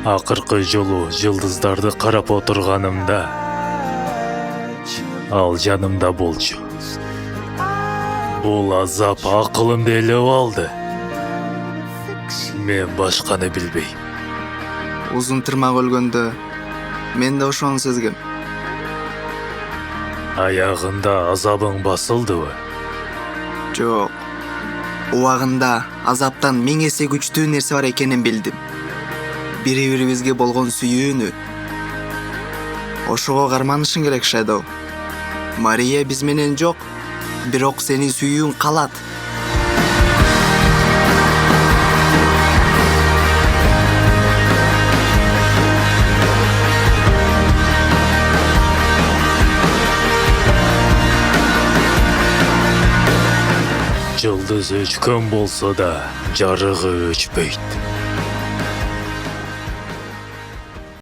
Акыркы жолу жылдыздарды карап отурганымда ал жанымда болчу. Бул азап акылымды ээлеп алды. Мен башканы билбейм. Узун тырмак өлгөндө мен да ошону сезгем. Аягында азабың басылдыбы? Жок. Убагында азаптан 1000 эсе күчтүү нерсе бар экенин билдим. Бири-бирибизге болгон сүйүүнү. Ошого карманышың керек, Shadow. Мария биз менен жок, бирок сенин сүйүүң калат. Жылдыз өчкөн болсо да жарыгы өчпөйт.